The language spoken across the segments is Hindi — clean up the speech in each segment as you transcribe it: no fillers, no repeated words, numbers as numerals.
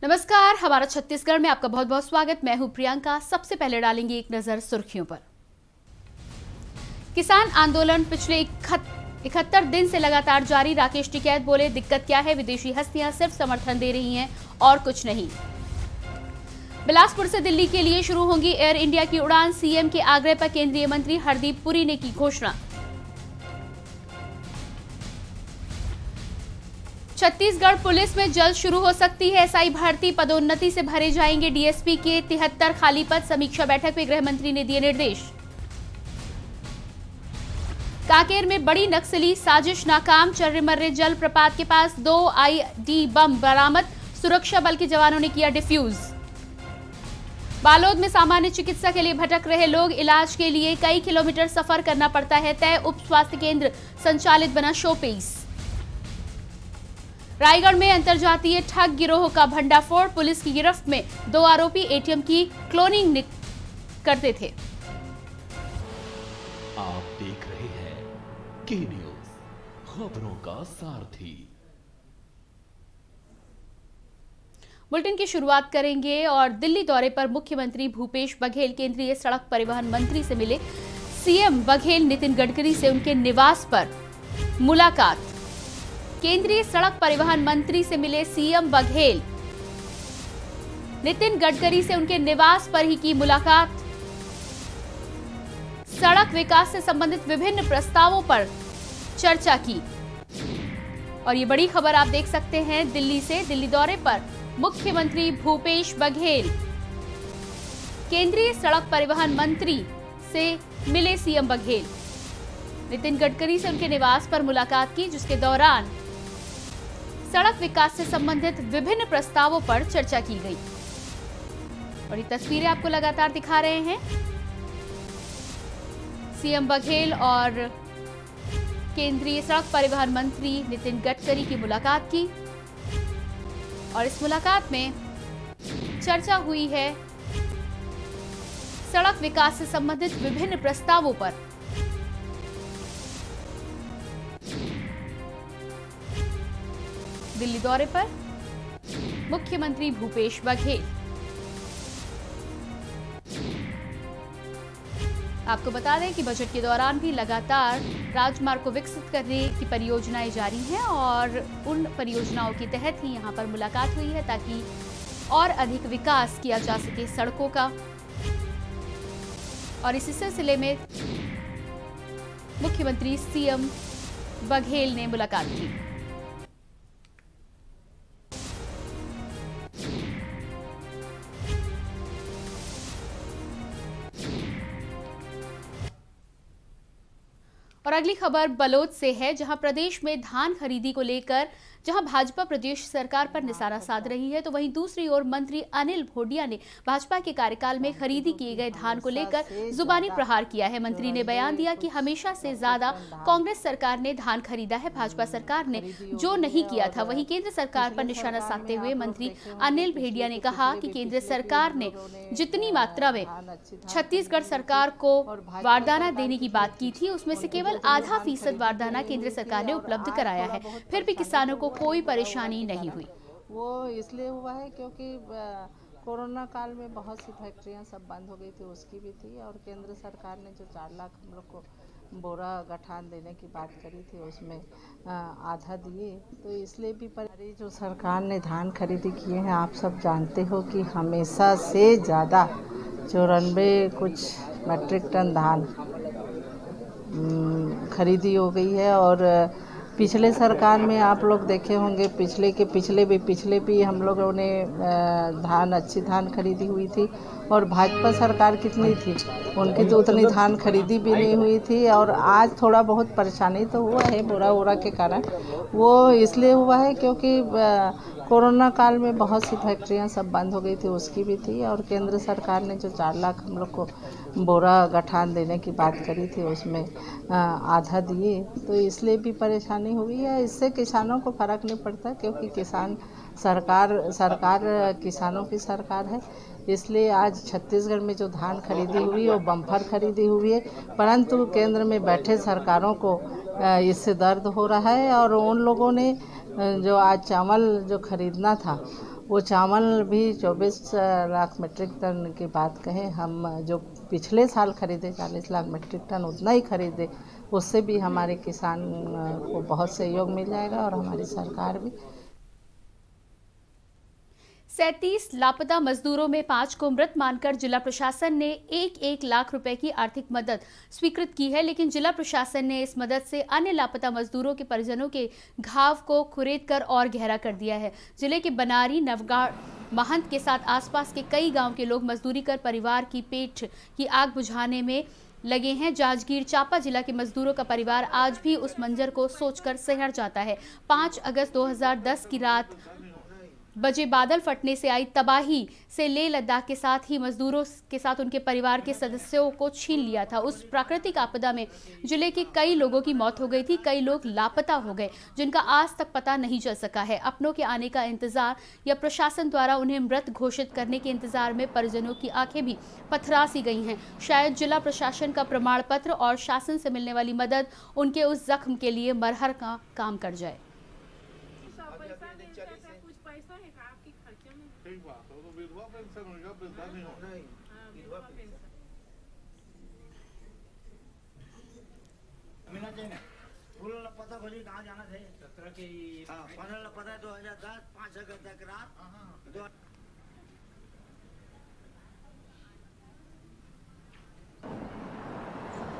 नमस्कार, हमारा छत्तीसगढ़ में आपका बहुत बहुत स्वागत। मैं हूं प्रियंका। सबसे पहले डालेंगे एक नजर सुर्खियों पर। किसान आंदोलन पिछले 71 दिन से लगातार जारी। राकेश टिकैत बोले, दिक्कत क्या है, विदेशी हस्तियां सिर्फ समर्थन दे रही हैं और कुछ नहीं। बिलासपुर से दिल्ली के लिए शुरू होंगी एयर इंडिया की उड़ान। सीएम के आग्रह पर केंद्रीय मंत्री हरदीप पुरी ने की घोषणा। छत्तीसगढ़ पुलिस में जल्द शुरू हो सकती है एसआई भर्ती। पदोन्नति से भरे जाएंगे डीएसपी के 73 खाली पद। समीक्षा बैठक में गृह मंत्री ने दिए निर्देश। कांकेर में बड़ी नक्सली साजिश नाकाम। चर्रेमर्रे जल प्रपात के पास 2 आईडी बम बरामद। सुरक्षा बल के जवानों ने किया डिफ्यूज। बालोद में सामान्य चिकित्सा के लिए भटक रहे लोग। इलाज के लिए कई किलोमीटर सफर करना पड़ता है तय। उप स्वास्थ्य केंद्र संचालित बना शोपीस। रायगढ़ में अंतरजातीय ठग गिरोह का भंडाफोड़। पुलिस की गिरफ्त में 2 आरोपी एटीएम की क्लोनिंग करते थे। आप देख रहे हैं के न्यूज, खबरों का सारथी। बुलेटिन की शुरुआत करेंगे और दिल्ली दौरे पर मुख्यमंत्री भूपेश बघेल केंद्रीय सड़क परिवहन मंत्री से मिले। सीएम बघेल नितिन गडकरी से उनके निवास पर मुलाकात। केंद्रीय सड़क परिवहन मंत्री से मिले सीएम बघेल, नितिन गडकरी से उनके निवास पर ही की मुलाकात। सड़क विकास से संबंधित विभिन्न प्रस्तावों पर चर्चा की। और ये बड़ी खबर आप देख सकते हैं दिल्ली से। दिल्ली दौरे पर मुख्यमंत्री भूपेश बघेल केंद्रीय सड़क परिवहन मंत्री से मिले सीएम बघेल। नितिन गडकरी से उनके निवास पर मुलाकात की, जिसके दौरान सड़क विकास से संबंधित विभिन्न प्रस्तावों पर चर्चा की गई। और ये तस्वीरें आपको लगातार दिखा रहे हैं। सीएम बघेल और केंद्रीय सड़क परिवहन मंत्री नितिन गडकरी की मुलाकात की और इस मुलाकात में चर्चा हुई है सड़क विकास से संबंधित विभिन्न प्रस्तावों पर। दिल्ली दौरे पर मुख्यमंत्री भूपेश बघेल। आपको बता दें कि बजट के दौरान भी लगातार राजमार्ग को विकसित करने की परियोजनाएं जारी हैं और उन परियोजनाओं के तहत ही यहां पर मुलाकात हुई है ताकि और अधिक विकास किया जा सके सड़कों का। और इसी सिलसिले में मुख्यमंत्री सीएम बघेल ने मुलाकात की। और अगली खबर बलोद से है, जहां प्रदेश में धान खरीदी को लेकर जहां भाजपा प्रदेश सरकार पर निशाना साध रही है, तो वहीं दूसरी ओर मंत्री अनिल भोडिया ने भाजपा के कार्यकाल में खरीदी किए गए धान को लेकर जुबानी प्रहार किया है। मंत्री ने बयान दिया कि हमेशा से ज्यादा कांग्रेस सरकार ने धान खरीदा है, भाजपा सरकार ने जो नहीं किया था। वहीं केंद्र सरकार पर निशाना साधते हुए मंत्री अनिल भोडिया ने कहा कि केंद्र सरकार ने जितनी मात्रा में छत्तीसगढ़ सरकार को वारदाना देने की बात की थी, उसमें से केवल आधा फीसद वारदाना केंद्र सरकार ने उपलब्ध कराया है। फिर भी किसानों को कोई परेशानी नहीं हुई। वो इसलिए हुआ है क्योंकि कोरोना काल में बहुत सी फैक्ट्रियां सब बंद हो गई थी, उसकी भी थी। और केंद्र सरकार ने जो 4 लाख हम लोग को बोरा गठान देने की बात करी थी, उसमें आधा दिए, तो इसलिए भी जो सरकार ने धान खरीदी किए हैं, आप सब जानते हो कि हमेशा से ज़्यादा 94 कुछ मीट्रिक टन धान खरीदी हो गई है। और पिछले सरकार में आप लोग देखे होंगे, पिछले भी हम लोगों ने अच्छी धान खरीदी हुई थी। और भाजपा सरकार कितनी थी, उनकी तो उतनी धान खरीदी भी नहीं हुई थी। और आज थोड़ा बहुत परेशानी तो हुआ है बोरा के कारण। वो इसलिए हुआ है क्योंकि कोरोना काल में बहुत सी फैक्ट्रियां सब बंद हो गई थी, उसकी भी थी। और केंद्र सरकार ने जो 4 लाख हम लोग को बोरा गठान देने की बात करी थी, उसमें आधा दिए, तो इसलिए भी परेशानी हुई है। इससे किसानों को फ़र्क नहीं पड़ता क्योंकि सरकार किसानों की सरकार है। इसलिए आज छत्तीसगढ़ में जो धान खरीदी हुई वो बम्पर खरीदी हुई है, परंतु केंद्र में बैठे सरकारों को इससे दर्द हो रहा है। और उन लोगों ने जो आज चावल जो खरीदना था वो चावल भी 24 लाख मीट्रिक टन की बात कहें, हम जो पिछले साल खरीदे 40 लाख मीट्रिक टन उतना ही खरीदे, उससे भी हमारे किसान को बहुत सहयोग मिल जाएगा और हमारी सरकार भी। 37 लापता मजदूरों में 5 को मृत मानकर जिला प्रशासन ने 1-1 लाख रुपए की आर्थिक मदद स्वीकृत की है, लेकिन जिला प्रशासन ने इस मदद से अन्य लापता मजदूरों के परिजनों के घाव को कुरेदकर और गहरा कर दिया है। जिले के बनारी, नवगाड़, महंत के साथ आसपास के कई गांव के लोग मजदूरी कर परिवार की पेट की आग बुझाने में लगे हैं। जांजगीर चांपा जिला के मजदूरों का परिवार आज भी उस मंजर को सोचकर सहर जाता है। 5 अगस्त 2010 की रात बजे बादल फटने से आई तबाही से लेह लद्दाख के साथ ही मजदूरों के साथ उनके परिवार के सदस्यों को छीन लिया था। उस प्राकृतिक आपदा में जिले के कई लोगों की मौत हो गई थी, कई लोग लापता हो गए जिनका आज तक पता नहीं चल सका है। अपनों के आने का इंतजार या प्रशासन द्वारा उन्हें मृत घोषित करने के इंतजार में परिजनों की आंखें भी पथरा सी गई हैं। शायद जिला प्रशासन का प्रमाण पत्र और शासन से मिलने वाली मदद उनके उस जख्म के लिए मरहम का काम कर जाए। पता खोजी कहाँ जाना थे 17 के 15 पता है 2010 5 अगस्त तक रात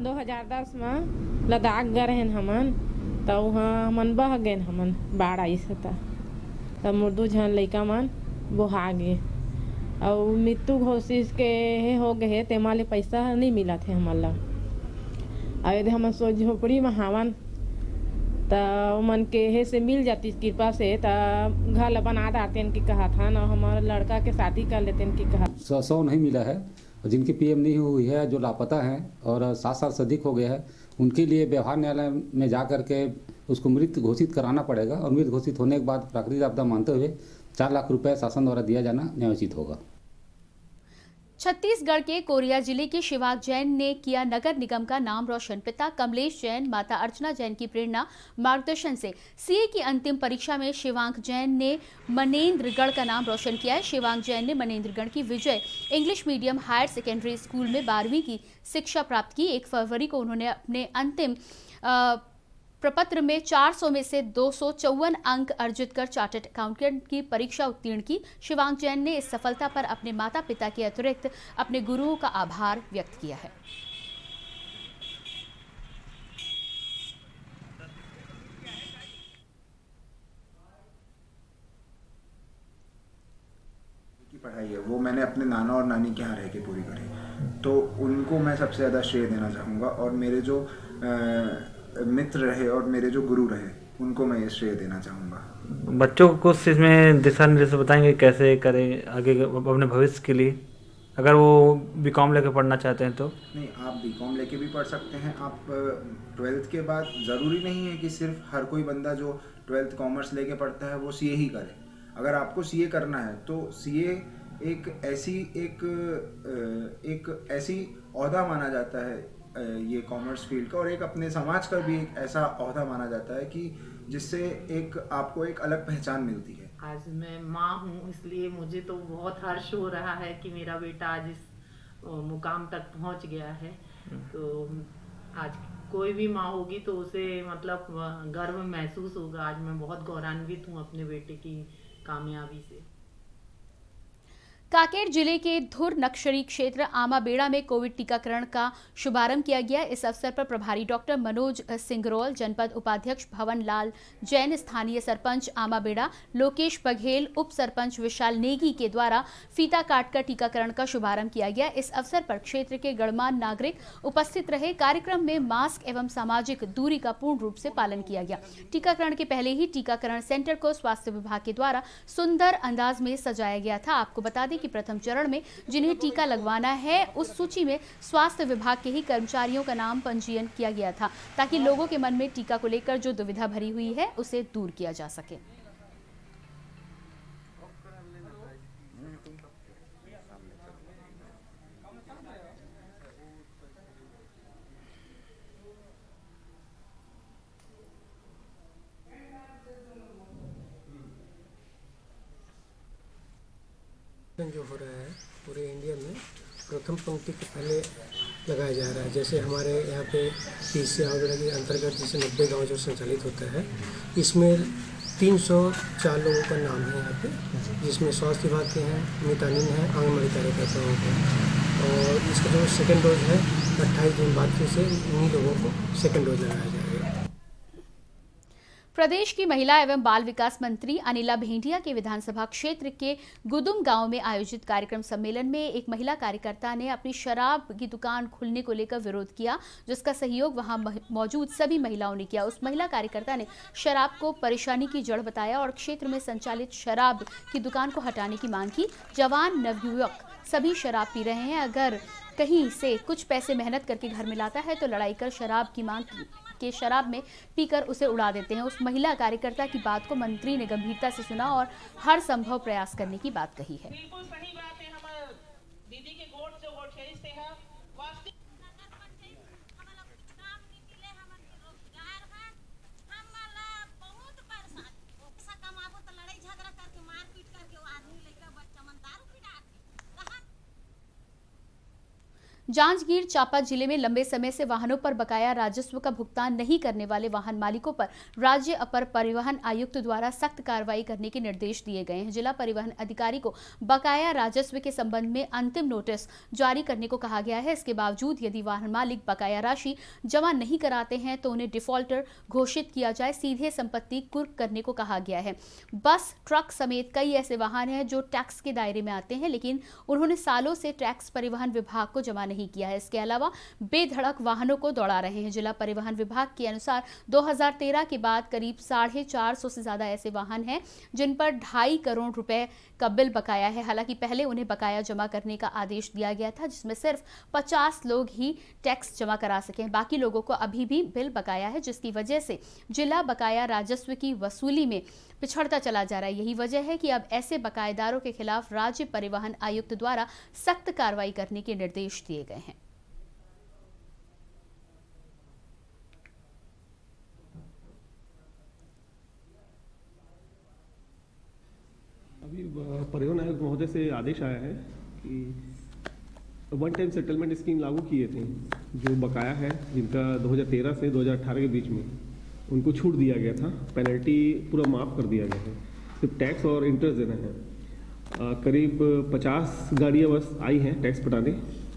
2010 में लद्दाख गए रहन हमन, तो वहाँ हमन बह गए हमन बाढ़ आई से तब मुर्दू झन लइका मन बोहा गे और मृत्यु घोषित के हो गए तेमा ले पैसा नहीं मिला थे हमन ला। यदि हम सोच झोपड़ी में हावन तो मन के हे से मिल जाती कृपा से तो घर बना दाते की कहा था ना, हमारे लड़का के शादी कर लेते की कहा। 100 नहीं मिला है, जिनकी पीएम नहीं हुई है, जो लापता हैं और 7 साल से अधिक हो गया है, उनके लिए व्यवहार न्यायालय में जा कर के उसको मृत घोषित कराना पड़ेगा और मृत घोषित होने के बाद प्राकृतिक आपदा मानते हुए 4 लाख रुपए शासन द्वारा दिया जाना न्यायोचित होगा। छत्तीसगढ़ के कोरिया जिले के शिवांग जैन ने किया नगर निगम का नाम रोशन। पिता कमलेश जैन, माता अर्चना जैन की प्रेरणा मार्गदर्शन से सीए की अंतिम परीक्षा में शिवांग जैन ने मनेन्द्रगढ़ का नाम रोशन किया है। शिवांग जैन ने मनेन्द्रगढ़ की Vijay English medium higher secondary school में 12वीं की शिक्षा प्राप्त की। 1 फरवरी को उन्होंने अपने अंतिम प्रपत्र में 400 में से 254 अंक अर्जित कर चार्टर्ड अकाउंटेंट की परीक्षा उत्तीर्ण की। शिवांग जैन ने इस सफलता पर अपने माता पिता के अतिरिक्त अपने गुरुओं का आभार व्यक्त किया है। पढ़ाई है वो मैंने अपने नाना और नानी के यहाँ रह के पूरी करी, तो उनको मैं सबसे ज़्यादा श्रेय देना चाहूँगा। और मेरे जो मित्र रहे और मेरे जो गुरु रहे उनको मैं ये श्रेय देना चाहूँगा। बच्चों को कुछ इसमें दिशा निर्देश बताएंगे कैसे करें आगे अपने भविष्य के लिए, अगर वो बीकॉम लेके पढ़ना चाहते हैं तो? नहीं, आप बीकॉम लेके भी पढ़ सकते हैं। आप 12th के बाद ज़रूरी नहीं है कि सिर्फ हर कोई बंदा जो 12th कॉमर्स लेके पढ़ता है वो सीए ही करे। अगर आपको सीए करना है तो सीए एक ऐसी ओहदा माना जाता है ये कॉमर्स फील्ड का, और एक अपने समाज का भी एक ऐसा ओहदा माना जाता है कि जिससे एक आपको एक अलग पहचान मिलती है। आज मैं माँ हूँ, इसलिए मुझे तो बहुत हर्ष हो रहा है कि मेरा बेटा आज इस मुकाम तक पहुँच गया है। तो आज कोई भी माँ होगी तो उसे मतलब गर्व महसूस होगा। आज मैं बहुत गौरवान्वित हूँ अपने बेटे की कामयाबी से। कांकेर जिले के धुर नक्शरी क्षेत्र आमाबेड़ा में कोविड टीकाकरण का शुभारंभ किया गया। इस अवसर पर प्रभारी डॉक्टर मनोज सिंगरोल, जनपद उपाध्यक्ष भवन लाल जैन, स्थानीय सरपंच आमाबेड़ा लोकेश बघेल, उप सरपंच विशाल नेगी के द्वारा फीता काटकर टीकाकरण का शुभारंभ किया गया। इस अवसर पर क्षेत्र के गणमान्य नागरिक उपस्थित रहे। कार्यक्रम में मास्क एवं सामाजिक दूरी का पूर्ण रूप से पालन किया गया। टीकाकरण के पहले ही टीकाकरण सेंटर को स्वास्थ्य विभाग के द्वारा सुंदर अंदाज में सजाया गया था। आपको बता दें कि प्रथम चरण में जिन्हें टीका लगवाना है उस सूची में स्वास्थ्य विभाग के ही कर्मचारियों का नाम पंजीयन किया गया था, ताकि लोगों के मन में टीका को लेकर जो दुविधा भरी हुई है उसे दूर किया जा सके। हो रहा है पूरे इंडिया में प्रथम पंक्ति के पहले लगाया जा रहा है। जैसे हमारे यहाँ पे PCA वगैरह के अंतर्गत जैसे 90 गाँव जो संचालित होता है, इसमें 304 लोगों का नाम है यहाँ पे, जिसमें स्वास्थ्य विभाग के हैं, मितानिन है, आंगनबाड़ी कार्यकर्ताओं के, और इसका जो सेकेंड डोज है 28 दिन बाद फिर से उन्हीं लोगों को सेकेंड डोज लगाया जाएगा। प्रदेश की महिला एवं बाल विकास मंत्री अनिला भेंडिया के विधानसभा क्षेत्र के गुदुम गांव में आयोजित कार्यक्रम सम्मेलन में एक महिला कार्यकर्ता ने अपनी शराब की दुकान खुलने को लेकर विरोध किया, जिसका सहयोग वहां मौजूद सभी महिलाओं ने किया। उस महिला कार्यकर्ता ने शराब को परेशानी की जड़ बताया और क्षेत्र में संचालित शराब की दुकान को हटाने की मांग की। जवान नवयुवक सभी शराब पी रहे हैं, अगर कहीं से कुछ पैसे मेहनत करके घर में लाता है तो लड़ाई कर शराब की मांग के शराब में पीकर उसे उड़ा देते हैं। उस महिला कार्यकर्ता की बात को मंत्री ने गंभीरता से सुना और हर संभव प्रयास करने की बात कही है। जांजगीर चांपा जिले में लंबे समय से वाहनों पर बकाया राजस्व का भुगतान नहीं करने वाले वाहन मालिकों पर राज्य अपर परिवहन आयुक्त द्वारा सख्त कार्रवाई करने के निर्देश दिए गए हैं। जिला परिवहन अधिकारी को बकाया राजस्व के संबंध में अंतिम नोटिस जारी करने को कहा गया है। इसके बावजूद यदि वाहन मालिक बकाया राशि जमा नहीं कराते हैं तो उन्हें डिफॉल्टर घोषित किया जाए, सीधे संपत्ति कुर्क करने को कहा गया है। बस, ट्रक समेत कई ऐसे वाहन हैं जो टैक्स के दायरे में आते हैं, लेकिन उन्होंने सालों से टैक्स परिवहन विभाग को जमा नहीं किया है। इसके अलावा बेधड़क वाहनों को दौड़ा रहे हैं। जिला परिवहन विभाग के अनुसार 2013 के बाद करीब 450 से ज्यादा ऐसे वाहन हैं जिन पर 2.5 करोड़ रुपए का बिल बकाया है। हालांकि पहले उन्हें बकाया जमा करने का आदेश दिया गया था, जिसमें सिर्फ 50 लोग ही टैक्स जमा करा सके। बाकी लोगों को अभी भी बिल बकाया है, जिसकी वजह से जिला बकाया राजस्व की वसूली में पिछड़ता चला जा रहा है। यही वजह है कि अब ऐसे बकायेदारों के खिलाफ राज्य परिवहन आयुक्त द्वारा सख्त कार्रवाई करने के निर्देश दिए गए हैं। अभी परिवहन आयुक्त महोदय से आदेश आया है कि वन टाइम सेटलमेंट स्कीम लागू किए थे, जो बकाया है जिनका 2013 से 2018 के बीच में उनको छूट दिया गया था, पेनल्टी पूरा माफ़ कर दिया गया है, सिर्फ टैक्स और इंटरेस्ट देना है। करीब 50 गाड़ियाँ बस आई हैं टैक्स पटाने,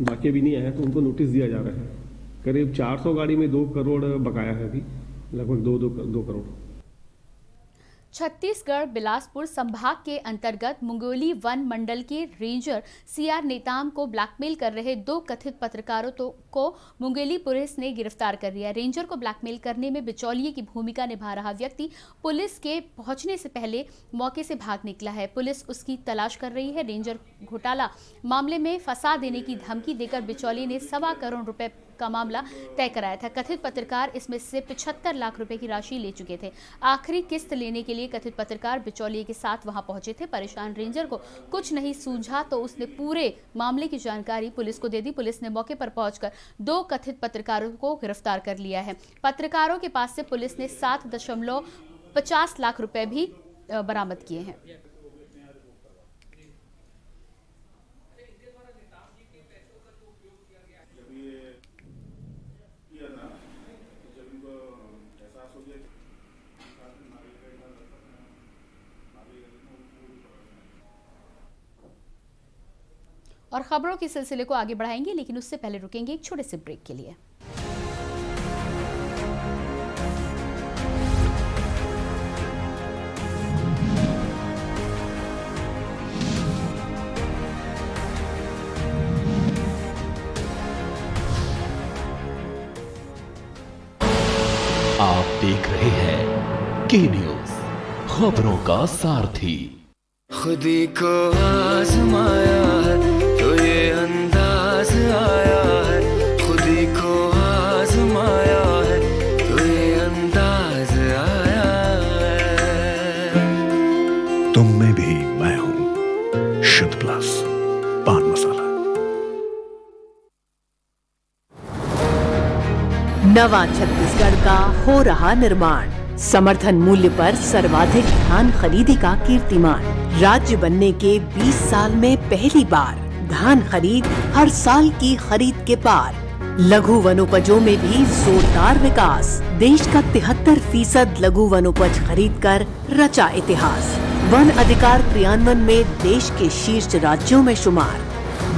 बाकी अभी नहीं आया है, तो उनको नोटिस दिया जा रहा है। करीब 400 गाड़ी में 2 करोड़ बकाया है, अभी लगभग 2 करोड़। छत्तीसगढ़ बिलासपुर संभाग के अंतर्गत मुंगोली वन मंडल के रेंजर CR नेताम को ब्लैकमेल कर रहे 2 कथित पत्रकारों को मुंगेली पुलिस ने गिरफ्तार कर लिया। रेंजर को ब्लैकमेल करने में बिचौलिए की भूमिका निभा रहा व्यक्ति पुलिस के पहुंचने से पहले मौके से भाग निकला है। पुलिस उसकी तलाश कर रही है। रेंजर घोटाला मामले में फंसा देने की धमकी देकर बिचौलिए ने 1.25 करोड़ रुपए का मामला तय कराया था। कथित पत्रकार इसमें से 75 लाख रुपए की राशि ले चुके थे। आखिरी किस्त लेने के लिए कथित पत्रकार बिचौलिए के साथ वहां पहुंचे थे। परेशान रेंजर को कुछ नहीं सूझा तो उसने पूरे मामले की जानकारी पुलिस को दे दी। पुलिस ने मौके पर पहुंचकर 2 कथित पत्रकारों को गिरफ्तार कर लिया है। पत्रकारों के पास से पुलिस ने 7.50 लाख रुपए भी बरामद किए हैं। और खबरों के सिलसिले को आगे बढ़ाएंगे, लेकिन उससे पहले रुकेंगे एक छोटे से ब्रेक के लिए। आप देख रहे हैं के न्यूज, खबरों का सारथी। खुदी को आजमाया है तो ये अंदाज आया है, खुदी को आजमाया है तो ये अंदाज आया है। तुम में भी मैं हूं, शुद्ध प्लस पान मसाला। नवा छत्तीसगढ़ का हो रहा निर्माण, समर्थन मूल्य पर सर्वाधिक धान खरीदी का कीर्तिमान। राज्य बनने के 20 साल में पहली बार धान खरीद हर साल की खरीद के पार। लघु वनोपजों में भी जोरदार विकास। देश का 73% लघु वनोपज खरीद कर रचा इतिहास। वन अधिकार क्रियान्वयन में देश के शीर्ष राज्यों में शुमार।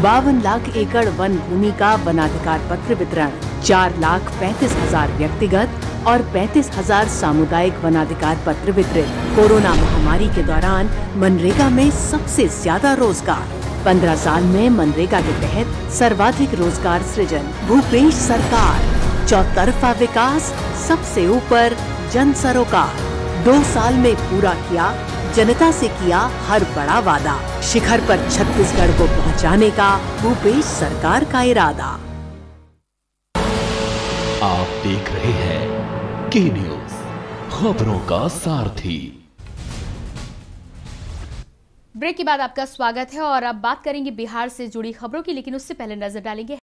52 लाख एकड़ वन भूमि का वनाधिकार पत्र वितरण। 4,35,000 व्यक्तिगत और 35,000 सामुदायिक वनाधिकार पत्र वितरित। कोरोना महामारी के दौरान मनरेगा में सबसे ज्यादा रोजगार। 15 साल में मनरेगा के तहत सर्वाधिक रोजगार सृजन। भूपेश सरकार, चौतरफा विकास, सबसे ऊपर जन सरोकार। 2 साल में पूरा किया जनता से किया हर बड़ा वादा। शिखर पर छत्तीसगढ़ को पहुंचाने का भूपेश सरकार का इरादा। आप देख रहे हैं के न्यूज, खबरों का सारथी। ब्रेक के बाद आपका स्वागत है और अब बात करेंगे बिहार से जुड़ी खबरों की, लेकिन उससे पहले नजर डालेंगे